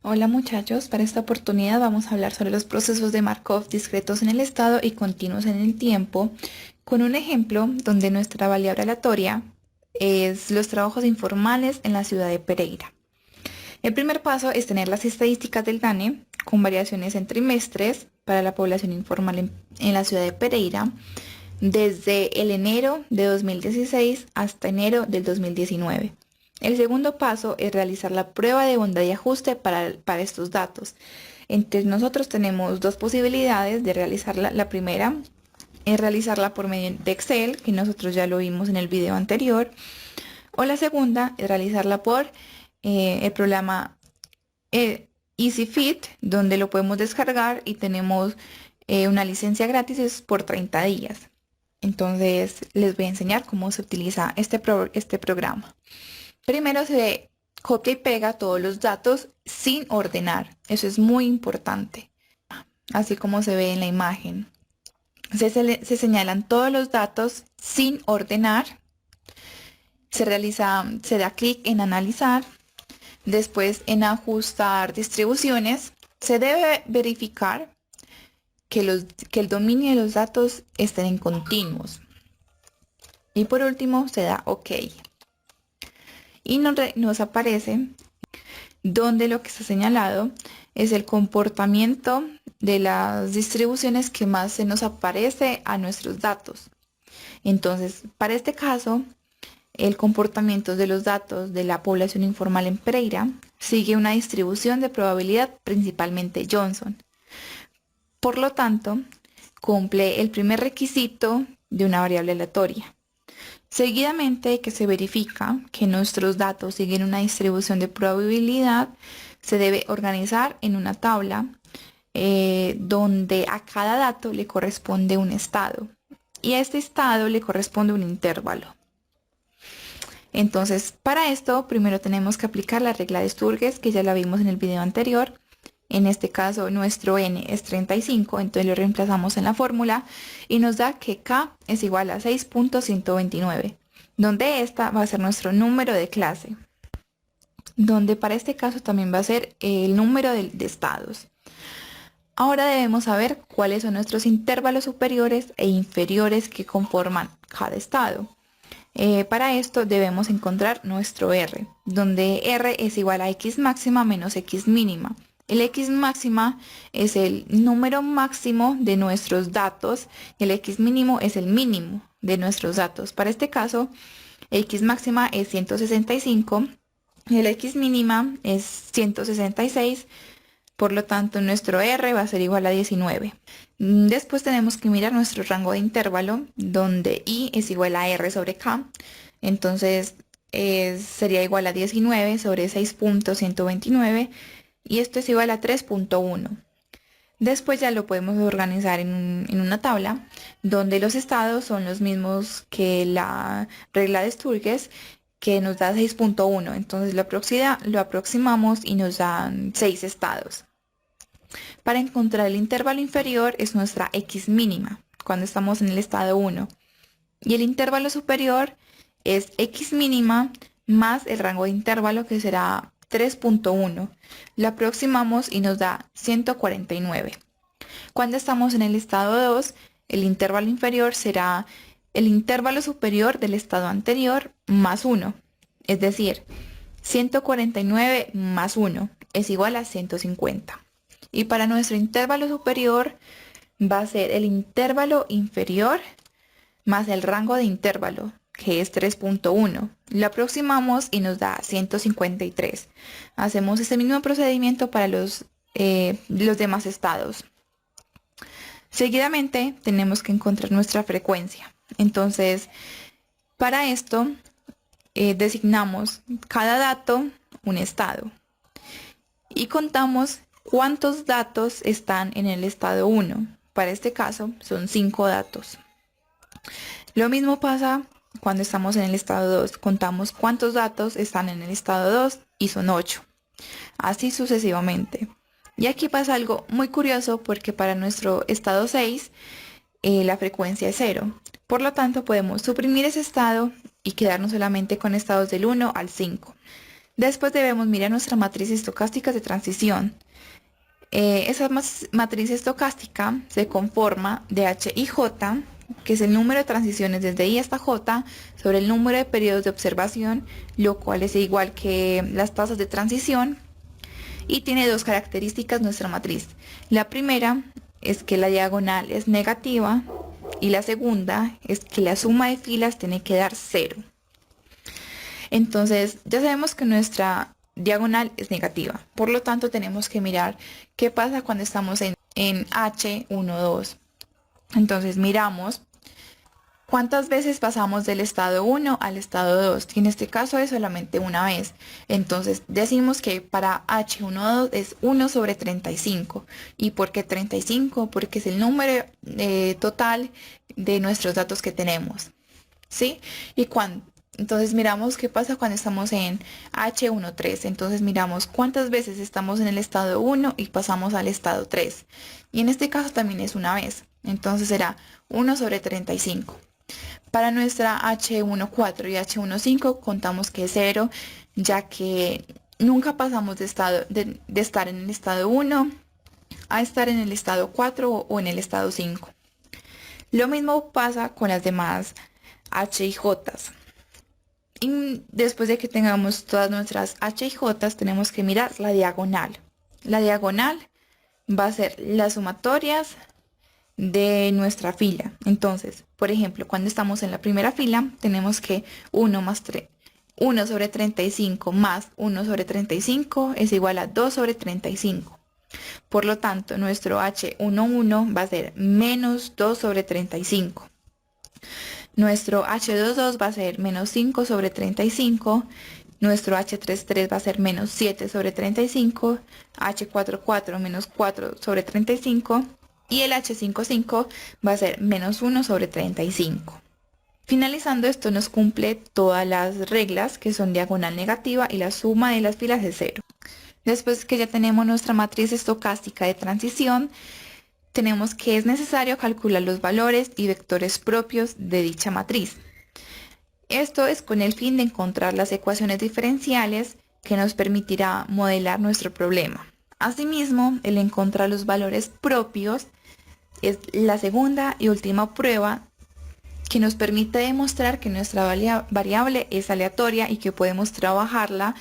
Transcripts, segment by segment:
Hola muchachos, para esta oportunidad vamos a hablar sobre los procesos de Markov discretos en el estado y continuos en el tiempo, con un ejemplo donde nuestra variable aleatoria es los trabajos informales en la ciudad de Pereira. El primer paso es tener las estadísticas del DANE con variaciones en trimestres para la población informal en la ciudad de Pereira desde el enero de 2016 hasta enero del 2019. El segundo paso es realizar la prueba de bondad y ajuste para estos datos. Entre nosotros tenemos dos posibilidades de realizarla. La primera es realizarla por medio de Excel, que nosotros ya lo vimos en el video anterior. O la segunda es realizarla por el programa EasyFit, donde lo podemos descargar y tenemos una licencia gratis por 30 días. Entonces les voy a enseñar cómo se utiliza este programa. Primero se copia y pega todos los datos sin ordenar. Eso es muy importante. Así como se ve en la imagen. Se señalan todos los datos sin ordenar. Se da clic en analizar. Después en ajustar distribuciones. Se debe verificar que el dominio de los datos estén en continuos. Y por último se da OK. Y nos aparece donde lo que está señalado es el comportamiento de las distribuciones que más se nos aparece a nuestros datos. Entonces, para este caso, el comportamiento de los datos de la población informal en Pereira sigue una distribución de probabilidad principalmente Johnson. Por lo tanto, cumple el primer requisito de una variable aleatoria. Seguidamente, que se verifica que nuestros datos siguen una distribución de probabilidad, se debe organizar en una tabla donde a cada dato le corresponde un estado y a este estado le corresponde un intervalo. Entonces, para esto, primero tenemos que aplicar la regla de Sturges, que ya la vimos en el video anterior. En este caso, nuestro n es 35, entonces lo reemplazamos en la fórmula y nos da que k es igual a 6.129, donde esta va a ser nuestro número de clase, donde para este caso también va a ser el número de estados. Ahora debemos saber cuáles son nuestros intervalos superiores e inferiores que conforman cada estado. Para esto debemos encontrar nuestro R, donde R es igual a X máxima menos X mínima. El X máxima es el número máximo de nuestros datos y el X mínimo es el mínimo de nuestros datos. Para este caso, X máxima es 165 y el X mínima es 166. Por lo tanto, nuestro R va a ser igual a 19. Después tenemos que mirar nuestro rango de intervalo, donde I es igual a R sobre K. Entonces, sería igual a 19 sobre 6.129. Y esto es igual a 3.1. Después ya lo podemos organizar en una tabla, donde los estados son los mismos que la regla de Sturges, que nos da 6.1. Entonces lo aproximamos y nos dan 6 estados. Para encontrar el intervalo inferior es nuestra X mínima, cuando estamos en el estado 1. Y el intervalo superior es X mínima más el rango de intervalo, que será 3.1. Lo aproximamos y nos da 149. Cuando estamos en el estado 2, el intervalo inferior será el intervalo superior del estado anterior más 1. Es decir, 149 más 1 es igual a 150. Y para nuestro intervalo superior va a ser el intervalo inferior más el rango de intervalo, que es 3.1. Lo aproximamos y nos da 153. Hacemos ese mismo procedimiento para los demás estados. Seguidamente tenemos que encontrar nuestra frecuencia. Entonces, para esto designamos cada dato un estado y contamos cuántos datos están en el estado 1. Para este caso son 5 datos. Lo mismo pasa cuando estamos en el estado 2. Contamos cuántos datos están en el estado 2 y son 8. Así sucesivamente. Y aquí pasa algo muy curioso, porque para nuestro estado 6 la frecuencia es 0. Por lo tanto, podemos suprimir ese estado y quedarnos solamente con estados del 1 al 5. Después debemos mirar nuestra matriz estocástica de transición. Esa matriz estocástica se conforma de H y J, que es el número de transiciones desde I hasta J, sobre el número de periodos de observación, lo cual es igual que las tasas de transición, y tiene dos características nuestra matriz. La primera es que la diagonal es negativa y la segunda es que la suma de filas tiene que dar 0. Entonces ya sabemos que nuestra diagonal es negativa, por lo tanto tenemos que mirar qué pasa cuando estamos en H12. Entonces miramos cuántas veces pasamos del estado 1 al estado 2, y en este caso es solamente una vez. Entonces decimos que para H12 es 1 sobre 35. ¿Y por qué 35? Porque es el número total de nuestros datos que tenemos, ¿sí? Entonces miramos qué pasa cuando estamos en H13. Entonces miramos cuántas veces estamos en el estado 1 y pasamos al estado 3. Y en este caso también es una vez. Entonces será 1 sobre 35. Para nuestra H14 y H15 contamos que es 0, ya que nunca pasamos de estar en el estado 1 a estar en el estado 4 o en el estado 5. Lo mismo pasa con las demás H y J. Y después de que tengamos todas nuestras H y J, tenemos que mirar la diagonal. La diagonal va a ser las sumatorias de nuestra fila. Entonces, por ejemplo, cuando estamos en la primera fila, tenemos que 1 sobre 35 más 1 sobre 35 es igual a 2 sobre 35. Por lo tanto, nuestro H11 va a ser menos 2 sobre 35. Nuestro H22 va a ser menos 5 sobre 35. Nuestro H33 va a ser menos 7 sobre 35. H44 menos 4 sobre 35. Y el H55 va a ser menos 1 sobre 35. Finalizando, esto nos cumple todas las reglas, que son diagonal negativa y la suma de las filas es 0. Después que ya tenemos nuestra matriz estocástica de transición, tenemos que es necesario calcular los valores y vectores propios de dicha matriz. Esto es con el fin de encontrar las ecuaciones diferenciales que nos permitirá modelar nuestro problema. Asimismo, el encontrar los valores propios es la segunda y última prueba que nos permite demostrar que nuestra variable es aleatoria y que podemos trabajarla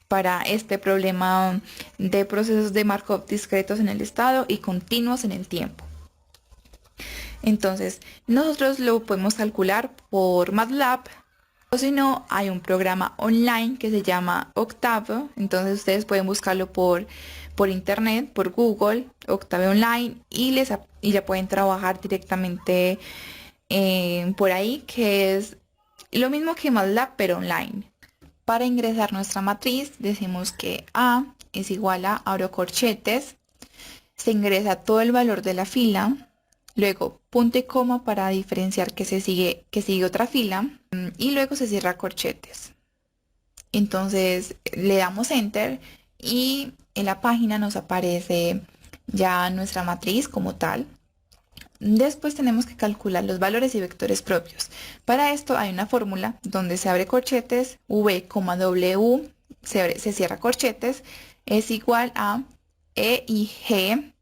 para este problema de procesos de Markov discretos en el estado y continuos en el tiempo. Entonces, nosotros lo podemos calcular por MATLAB, o si no, hay un programa online que se llama Octave. Entonces ustedes pueden buscarlo por internet, por Google, Octave Online, y ya pueden trabajar directamente por ahí, que es lo mismo que MATLAB, pero online. Para ingresar nuestra matriz, decimos que A es igual a, abro corchetes, se ingresa todo el valor de la fila, luego punto y coma para diferenciar que sigue otra fila, y luego se cierra corchetes. Entonces le damos enter y en la página nos aparece ya nuestra matriz como tal. Después tenemos que calcular los valores y vectores propios. Para esto hay una fórmula donde se abre corchetes, v, w, se cierra corchetes, es igual a E y G,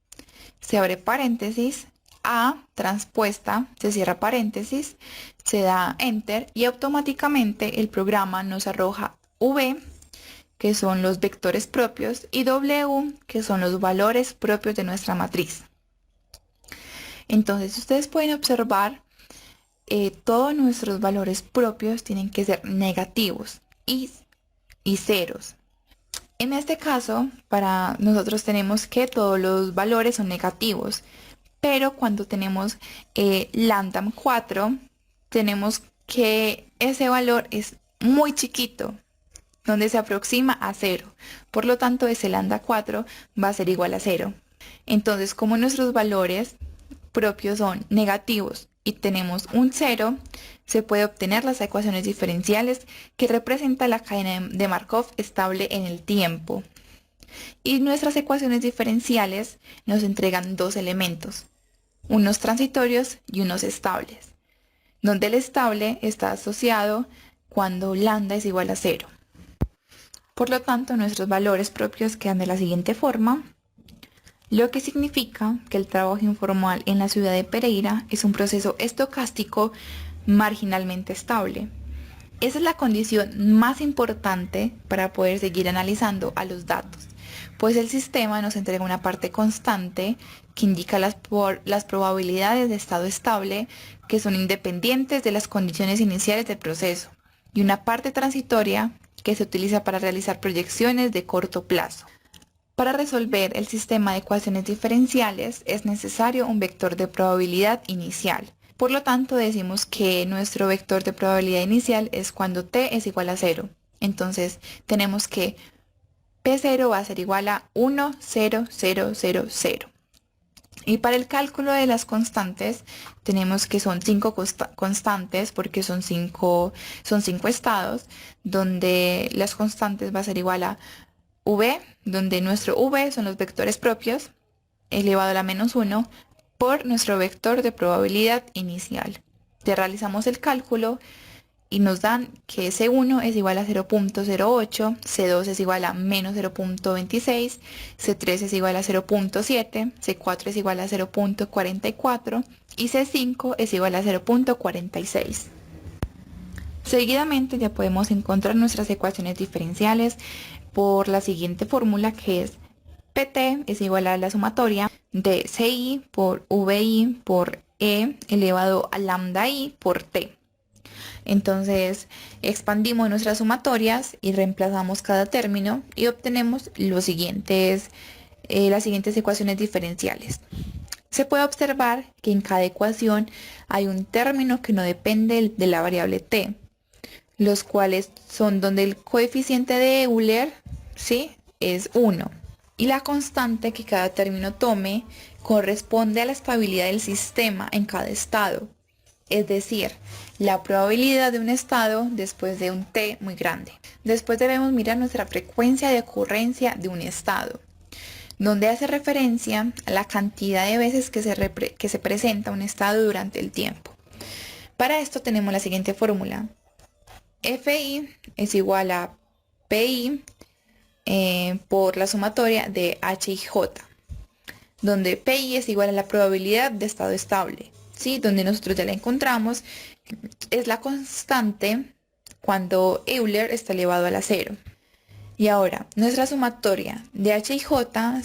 se abre paréntesis, A transpuesta, se cierra paréntesis, se da enter y automáticamente el programa nos arroja v, que son los vectores propios, y w, que son los valores propios de nuestra matriz. Entonces ustedes pueden observar todos nuestros valores propios tienen que ser negativos y ceros. En este caso, para nosotros tenemos que todos los valores son negativos, pero cuando tenemos lambda 4, tenemos que ese valor es muy chiquito, donde se aproxima a 0. Por lo tanto, ese lambda 4 va a ser igual a 0. Entonces, como nuestros valores propios son negativos y tenemos un 0, se puede obtener las ecuaciones diferenciales que representa la cadena de Markov estable en el tiempo. Y nuestras ecuaciones diferenciales nos entregan dos elementos, unos transitorios y unos estables, donde el estable está asociado cuando lambda es igual a 0. Por lo tanto, nuestros valores propios quedan de la siguiente forma, lo que significa que el trabajo informal en la ciudad de Pereira es un proceso estocástico marginalmente estable. Esa es la condición más importante para poder seguir analizando a los datos, pues el sistema nos entrega una parte constante que indica las probabilidades de estado estable que son independientes de las condiciones iniciales del proceso, y una parte transitoria que se utiliza para realizar proyecciones de corto plazo. Para resolver el sistema de ecuaciones diferenciales es necesario un vector de probabilidad inicial. Por lo tanto, decimos que nuestro vector de probabilidad inicial es cuando t es igual a 0. Entonces, tenemos que P0 va a ser igual a 1, 0, 0, 0, 0. Y para el cálculo de las constantes, tenemos que son 5 constantes porque son 5 estados, donde las constantes va a ser igual a V, donde nuestro V son los vectores propios, elevado a la menos 1, por nuestro vector de probabilidad inicial. Ya realizamos el cálculo y nos dan que C1 es igual a 0.08, C2 es igual a menos 0.26, C3 es igual a 0.7, C4 es igual a 0.44 y C5 es igual a 0.46. Seguidamente ya podemos encontrar nuestras ecuaciones diferenciales por la siguiente fórmula, que es PT es igual a la sumatoria de CI por VI por E elevado a lambda I por T. Entonces expandimos nuestras sumatorias y reemplazamos cada término y obtenemos las siguientes ecuaciones diferenciales. Se puede observar que en cada ecuación hay un término que no depende de la variable t, los cuales son donde el coeficiente de Euler, ¿sí?, es 1. Y la constante que cada término tome corresponde a la estabilidad del sistema en cada estado. Es decir, la probabilidad de un estado después de un t muy grande. Después debemos mirar nuestra frecuencia de ocurrencia de un estado, donde hace referencia a la cantidad de veces que se presenta un estado durante el tiempo. Para esto tenemos la siguiente fórmula. Fi es igual a Pi por la sumatoria de H y J, donde Pi es igual a la probabilidad de estado estable, ¿sí?, donde nosotros ya la encontramos, es la constante cuando Euler está elevado a la 0. Y ahora, nuestra sumatoria de H y J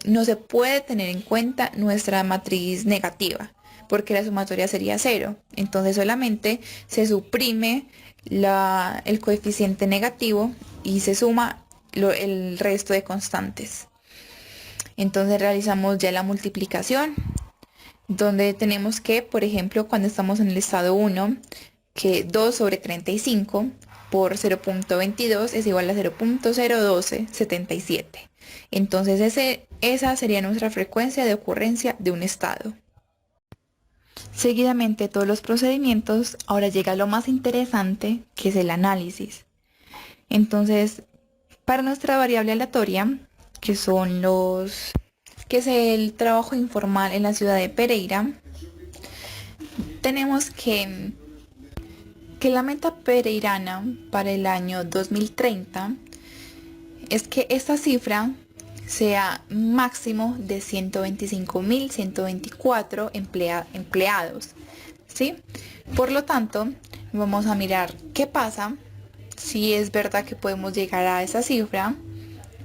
no se puede tener en cuenta nuestra matriz negativa, porque la sumatoria sería 0. Entonces solamente se suprime el coeficiente negativo y se suma el resto de constantes. Entonces realizamos ya la multiplicación, donde tenemos que, por ejemplo, cuando estamos en el estado 1, que 2 sobre 35 por 0.22 es igual a 0.01277. Entonces esa sería nuestra frecuencia de ocurrencia de un estado. Seguidamente todos los procedimientos, ahora llega lo más interesante, que es el análisis. Entonces, para nuestra variable aleatoria, que es el trabajo informal en la ciudad de Pereira, tenemos que la meta pereirana para el año 2030 es que esta cifra sea máximo de 125.124 empleados, ¿sí? Por lo tanto, vamos a mirar qué pasa si es verdad que podemos llegar a esa cifra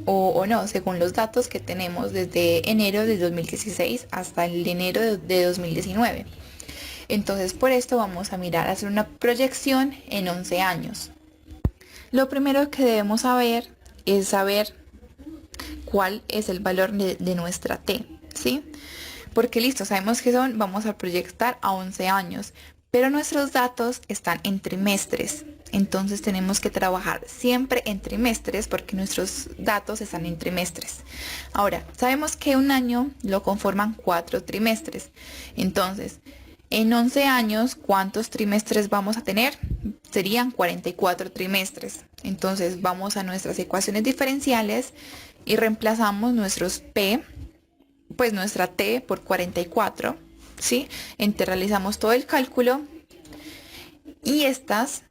o no, según los datos que tenemos desde enero de 2016 hasta el enero de 2019. Entonces, por esto vamos a hacer una proyección en 11 años. Lo primero que debemos saber es saber cuál es el valor de nuestra T, ¿sí? Porque listo, sabemos que vamos a proyectar a 11 años, pero nuestros datos están en trimestres. Entonces tenemos que trabajar siempre en trimestres porque nuestros datos están en trimestres. Ahora, sabemos que un año lo conforman 4 trimestres. Entonces, en 11 años, ¿cuántos trimestres vamos a tener? Serían 44 trimestres. Entonces, vamos a nuestras ecuaciones diferenciales y reemplazamos nuestros P, pues nuestra T por 44, ¿sí? Entonces, realizamos todo el cálculo y estos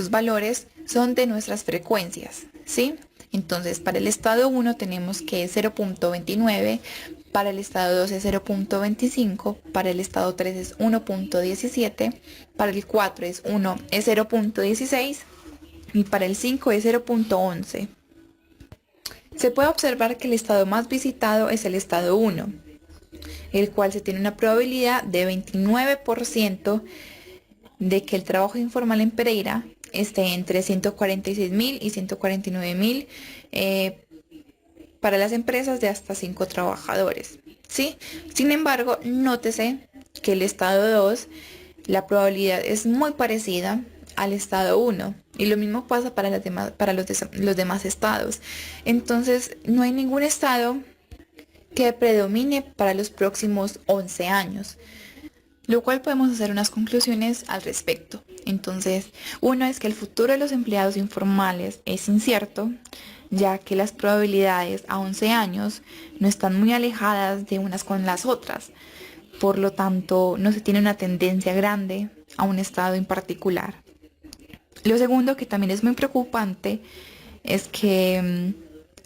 valores son de nuestras frecuencias, ¿sí? Entonces, para el estado 1 tenemos que es 0.29, para el estado 2 es 0.25, para el estado 3 es 1.17, para el 4 es 0.16 y para el 5 es 0.11. Se puede observar que el estado más visitado es el estado 1, el cual se tiene una probabilidad de 29% de que el trabajo informal en Pereira esté entre 146.000 y 149.000 para las empresas de hasta 5 trabajadores, ¿sí? Sin embargo, nótese que el estado 2, la probabilidad es muy parecida al estado 1 y lo mismo pasa para los demás estados. Entonces, no hay ningún estado que predomine para los próximos 11 años, lo cual podemos hacer unas conclusiones al respecto. Entonces, uno es que el futuro de los empleados informales es incierto, ya que las probabilidades a 11 años no están muy alejadas de unas con las otras. Por lo tanto, no se tiene una tendencia grande a un estado en particular. Lo segundo, que también es muy preocupante, es que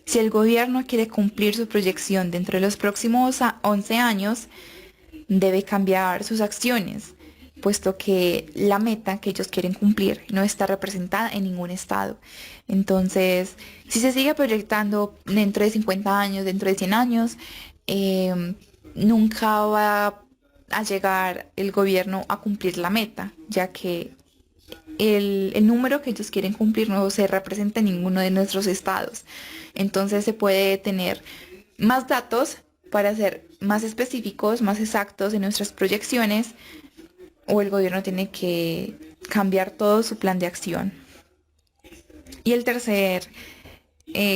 si el gobierno quiere cumplir su proyección dentro de los próximos 11 años, debe cambiar sus acciones, puesto que la meta que ellos quieren cumplir no está representada en ningún estado. Entonces, si se sigue proyectando dentro de 50 años, dentro de 100 años, nunca va a llegar el gobierno a cumplir la meta, ya que el número que ellos quieren cumplir no se representa en ninguno de nuestros estados. Entonces se puede tener más datos para ser más específicos, más exactos en nuestras proyecciones, o el gobierno tiene que cambiar todo su plan de acción. Y el tercer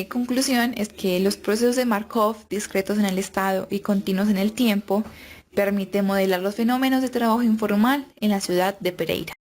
conclusión es que los procesos de Markov discretos en el estado y continuos en el tiempo permiten modelar los fenómenos de trabajo informal en la ciudad de Pereira.